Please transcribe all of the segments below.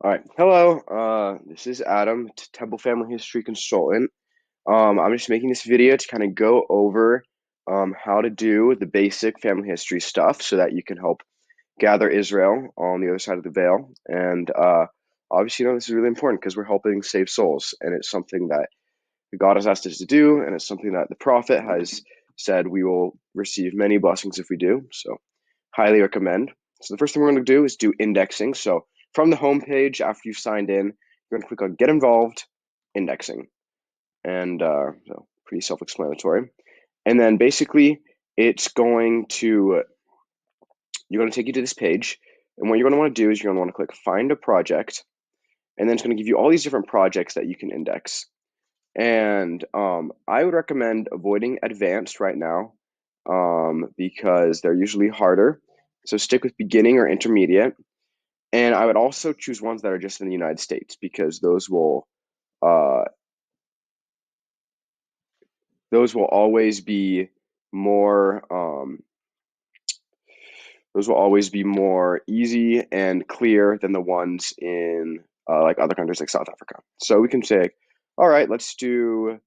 All right. Hello. This is Adam, Temple Family History Consultant. I'm just making this video to kind of go over how to do the basic family history stuff so that you can help gather Israel on the other side of the veil. And obviously, this is really important because we're helping save souls, and it's something that God has asked us to do, and it's something that the prophet has said we will receive many blessings if we do. So, highly recommend. So the first thing we're going to do is do indexing. So from the home page, after you've signed in, you're going to click on Get Involved, Indexing. And so pretty self-explanatory. And then basically, it's going to, you're going to take you to this page. And what you're going to want to do is you're going to want to click Find a Project. And then it's going to give you all these different projects that you can index. And I would recommend avoiding advanced right now because they're usually harder. So stick with beginning or intermediate. And I would also choose ones that are just in the United States because uh, those will always be more those will always be more easy and clear than the ones in like other countries like South Africa. So we can say, all right, let's do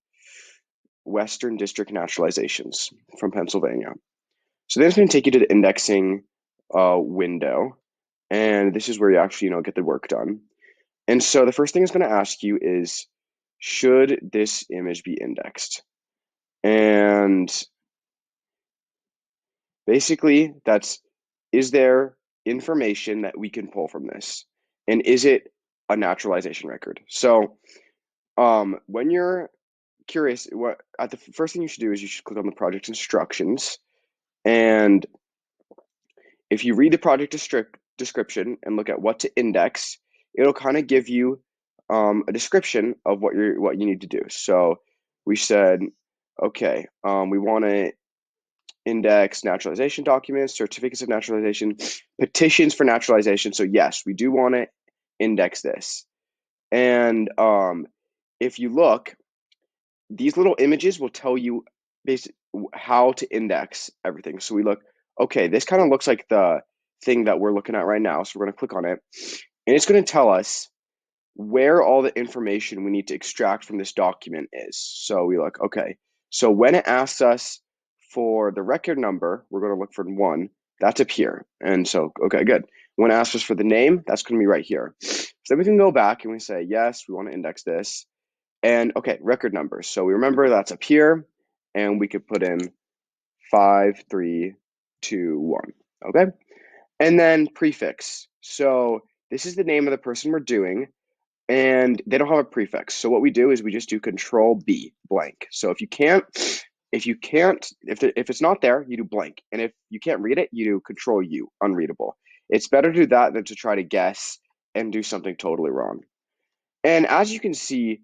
Western District naturalizations from Pennsylvania. So then it's going to take you to the indexing window, and this is where you actually get the work done. And so the first thing it's going to ask you is, should this image be indexed? And basically, is there information that we can pull from this? And is it a naturalization record? So when you're curious, the first thing you should do is you should click on the project instructions. And if you read the project description and look at what to index, it'll kind of give you a description of what you need to do. So we said, okay, we want to index naturalization documents, certificates of naturalization, petitions for naturalization. So yes, we do want to index this. And if you look, these little images will tell you basically how to index everything. So we look, okay, this kind of looks like the thing that we're looking at right now. So we're going to click on it, and it's going to tell us where all the information we need to extract from this document is. So we look, okay, so when it asks us for the record number, we're going to look for one. That's up here. And so, okay, good. When it asks us for the name, that's going to be right here. So then we can go back and we say, yes, we want to index this. And okay, record number. So we remember that's up here, and we could put in 5321. Okay. And then prefix. So this is the name of the person we're doing, and they don't have a prefix. So what we do is we just do Control B, blank. So if it's not there, you do blank. And if you can't read it, you do Control U, unreadable. It's better to do that than to try to guess and do something totally wrong. And as you can see,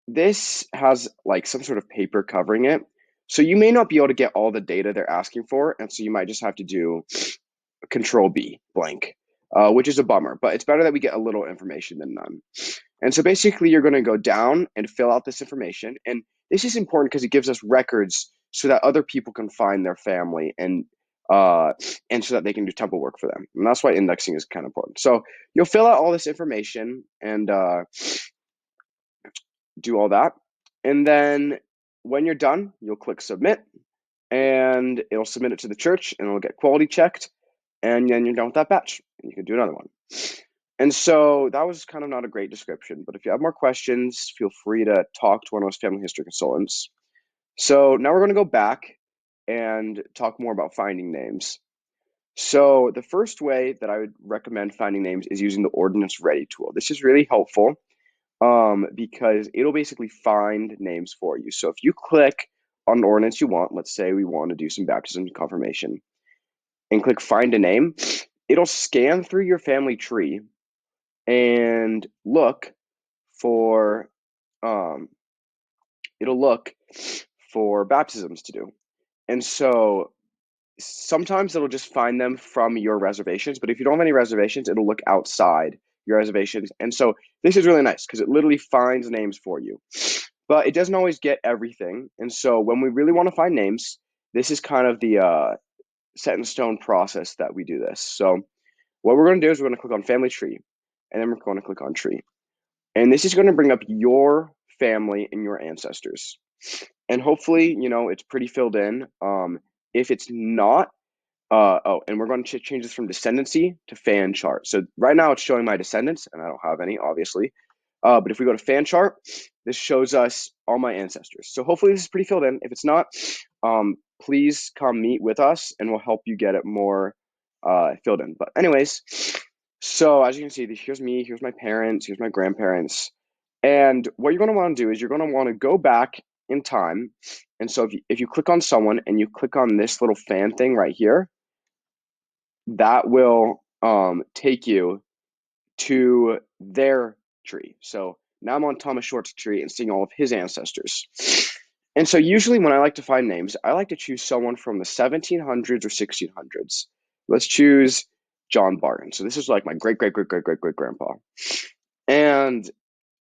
this has like some sort of paper covering it. So you may not be able to get all the data they're asking for, and so you might just have to do Control B, blank, which is a bummer, but it's better that we get a little information than none. And so basically you're going to go down and fill out this information. And this is important because it gives us records so that other people can find their family and so that they can do temple work for them. And that's why indexing is kind of important. So you'll fill out all this information and do all that. And then when you're done, you'll click submit, and it'll submit it to the church, and it'll get quality checked. And then you're done with that batch, and you can do another one. And so that was kind of not a great description, but if you have more questions, feel free to talk to one of those family history consultants. So now we're going to go back and talk more about finding names. So the first way that I would recommend finding names is using the Ordinance Ready tool. This is really helpful because it'll basically find names for you. So if you click on an ordinance you want, let's say we want to do some baptism and confirmation, and click find a name, it'll scan through your family tree and look for it'll look for baptisms to do. And so sometimes it'll just find them from your reservations, but if you don't have any reservations, it'll look outside your reservations. And so this is really nice because it literally finds names for you. But it doesn't always get everything. And so when we really want to find names, this is kind of the set in stone process that we do this. So what we're going to do is we're going to click on family tree. and then we're going to click on tree. And this is going to bring up your family and your ancestors. And hopefully, it's pretty filled in. If it's not, and we're going to change this from descendancy to fan chart. So right now it's showing my descendants, and I don't have any, obviously. But if we go to fan chart, this shows us all my ancestors. So hopefully this is pretty filled in. If it's not, please come meet with us, and we'll help you get it more filled in. But anyways, so as you can see, here's me, here's my parents, here's my grandparents. And what you're going to want to do is you're going to want to go back in time. And so if you click on someone and you click on this little fan thing right here, that will take you to their tree. So now I'm on Thomas Short's tree and seeing all of his ancestors. And so usually when I like to find names, I like to choose someone from the 1700s or 1600s. Let's choose John Barton. So this is like my great grandpa. And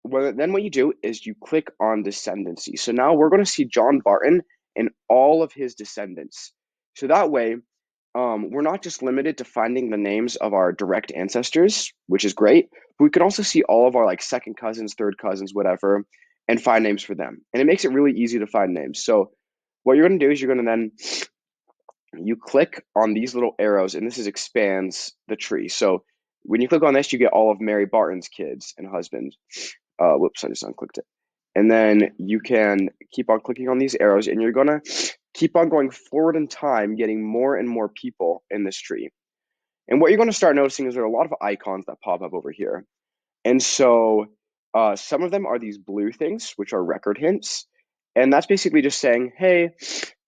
then what you do is you click on descendancy. So now we're going to see John Barton and all of his descendants. So that way, we're not just limited to finding the names of our direct ancestors, which is great, but we can also see all of our like second cousins, third cousins, whatever, and find names for them. And it makes it really easy to find names. So what you're going to do is you're going to then you click on these little arrows, and this expands the tree. So when you click on this, you get all of Mary Barton's kids and husband. Whoops, I just unclicked it. And then you can keep on clicking on these arrows, and you're going to keep on going forward in time, getting more and more people in this tree. And what you're going to start noticing is there are a lot of icons that pop up over here. And so some of them are these blue things, which are record hints. And that's basically just saying, hey,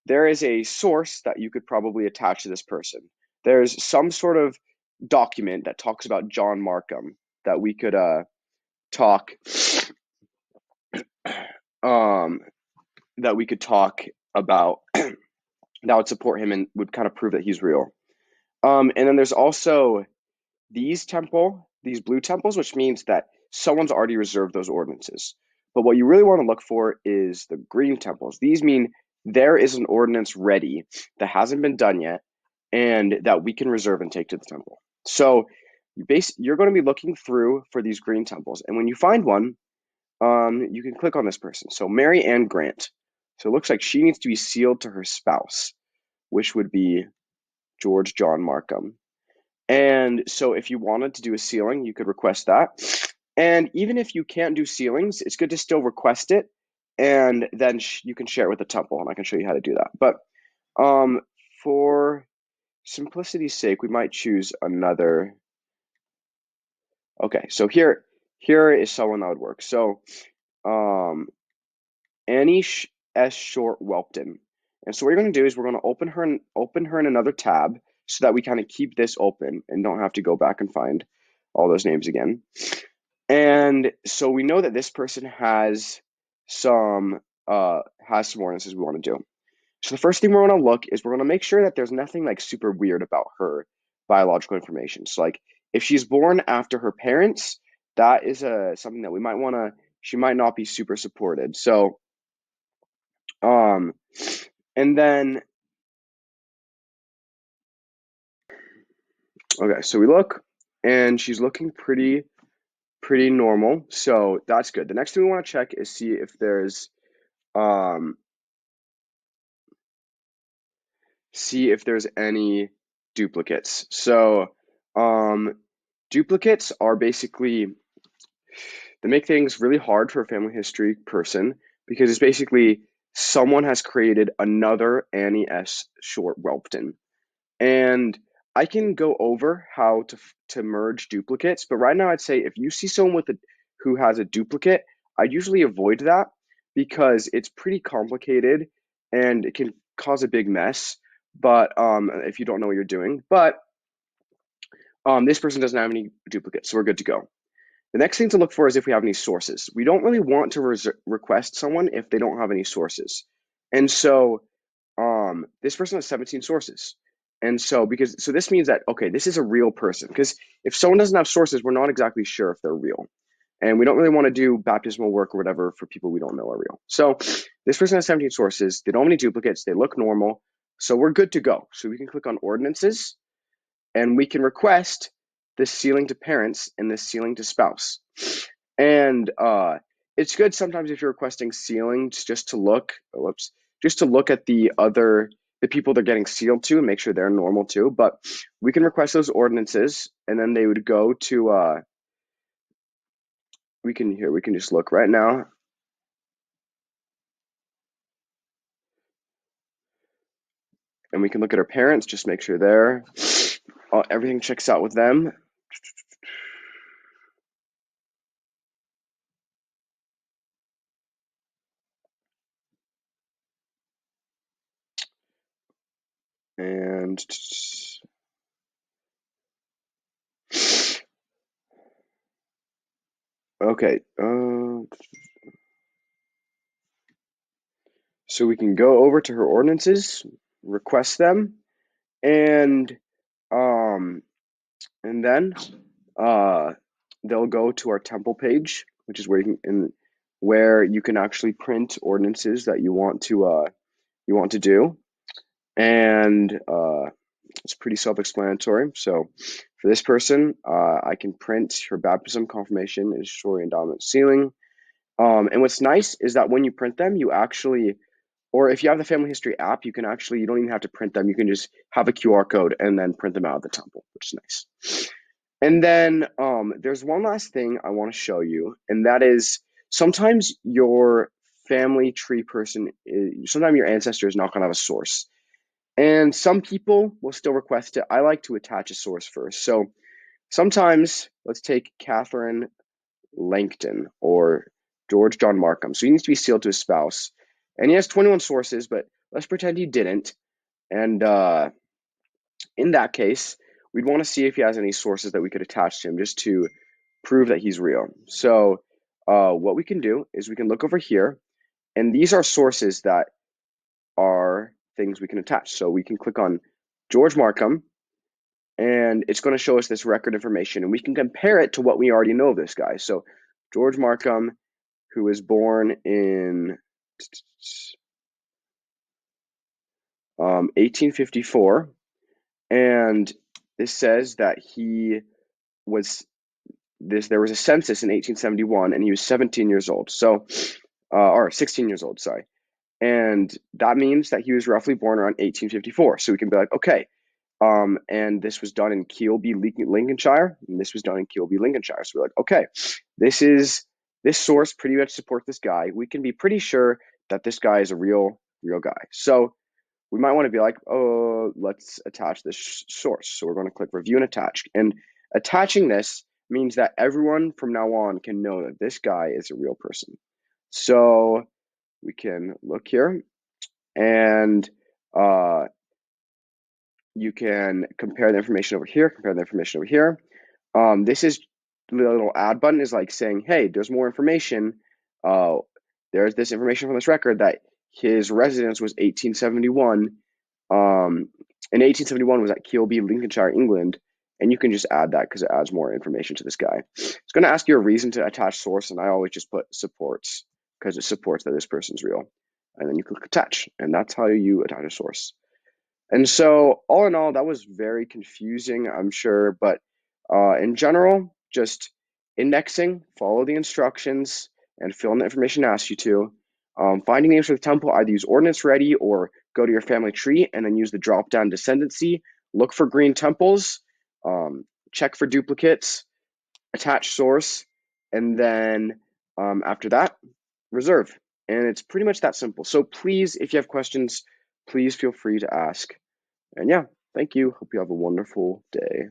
there is a source that you could probably attach to this person. There's some sort of document that talks about John Markham that we could talk about that would support him and would kind of prove that he's real. And then there's also these blue temples, which means that someone's already reserved those ordinances. But what you really want to look for is the green temples. These mean there is an ordinance ready that hasn't been done yet and that we can reserve and take to the temple. So you're going to be looking through for these green temples. And when you find one, you can click on this person. So Mary Ann Grant. So it looks like she needs to be sealed to her spouse, which would be George John Markham. And so if you wanted to do a sealing, you could request that. And even if you can't do sealings, it's good to still request it, and then you can share it with the temple, and I can show you how to do that. But for simplicity's sake, we might choose another. Okay, so here is someone that would work. So Annie S. Short Welpton. And so what you're going to do is we're going to open her in another tab so that we kind of keep this open and don't have to go back and find all those names again. And so we know that this person has some ordinances we want to do. So the first thing we're going to look is we're going to make sure that there's nothing like super weird about her biological information. So like if she's born after her parents, that is something that we might want to. She might not be super supported. So and then okay, so we look and she's looking pretty normal. So that's good. The next thing we want to check is see if there's any duplicates. So duplicates are basically, they make things really hard for a family history person because it's basically someone has created another Annie S. Short Welpton. And I can go over how to merge duplicates, but right now I'd say if you see someone who has a duplicate, I'd usually avoid that because it's pretty complicated and it can cause a big mess. But if you don't know what you're doing, but this person doesn't have any duplicates, so we're good to go. The next thing to look for is if we have any sources. We don't really want to request someone if they don't have any sources. And so this person has 17 sources. And so this means that, okay, this is a real person. Because if someone doesn't have sources, we're not exactly sure if they're real. And we don't really want to do baptismal work or whatever for people we don't know are real. So this person has 17 sources. They don't have any duplicates. They look normal. So we're good to go. So we can click on ordinances and we can request this sealing to parents, and this sealing to spouse. And it's good sometimes if you're requesting sealings just to look, just to look at the people they're getting sealed to and make sure they're normal too. But we can request those ordinances, and then they would go to we can just look right now. And we can look at our parents, just make sure they're everything checks out with them. And okay, so we can go over to her ordinances, request them, and then they'll go to our temple page, which is where you can actually print ordinances that you want to do, and it's pretty self-explanatory. So for this person, I can print her baptism, confirmation, initiatory, endowment, sealing. And what's nice is that when you print them, you actually, or if you have the family history app, you don't even have to print them. You can just have a QR code and then print them out of the temple, which is nice. And then there's one last thing I want to show you, and that is sometimes your family tree person, sometimes your ancestor is not going to have a source. And some people will still request it. I like to attach a source first. So sometimes, let's take Catherine Langton or George John Markham. So he needs to be sealed to his spouse. And he has 21 sources, but let's pretend he didn't. And in that case, we'd want to see if he has any sources that we could attach to him just to prove that he's real. So what we can do is we can look over here, and these are sources that are things we can attach. So we can click on George Markham, and it's going to show us this record information, and we can compare it to what we already know of this guy. So George Markham, who was born in 1854, and this says that there was a census in 1871, and he was 17 years old. So, or 16 years old, sorry. And that means that he was roughly born around 1854. So we can be like, okay, and this was done in Keelby, Lincolnshire, and this was done in Keelby, Lincolnshire. So we're like, okay, this source pretty much supports this guy. We can be pretty sure that this guy is a real guy. So we might want to be like, oh, let's attach this source. So we're going to click review and attach. And attaching this means that everyone from now on can know that this guy is a real person. So we can look here, and you can compare the information over here, compare the information over here. This is the little add button is like saying, hey, there's more information. There's this information from this record that his residence was 1871. And 1871 was at Keelby, Lincolnshire, England. And you can just add that because it adds more information to this guy. It's going to ask you a reason to attach source, and I always just put supports because it supports that this person's real. And then you click attach, and that's how you attach a source. And so, all in all, that was very confusing, I'm sure. But in general, just indexing, follow the instructions, and fill in the information it asks you to. Finding names for the temple, either use Ordinance Ready or go to your family tree and then use the drop-down descendancy. Look for green temples, check for duplicates, attach source, and then after that, reserve. And it's pretty much that simple. So please, if you have questions, please feel free to ask. And yeah, thank you. Hope you have a wonderful day.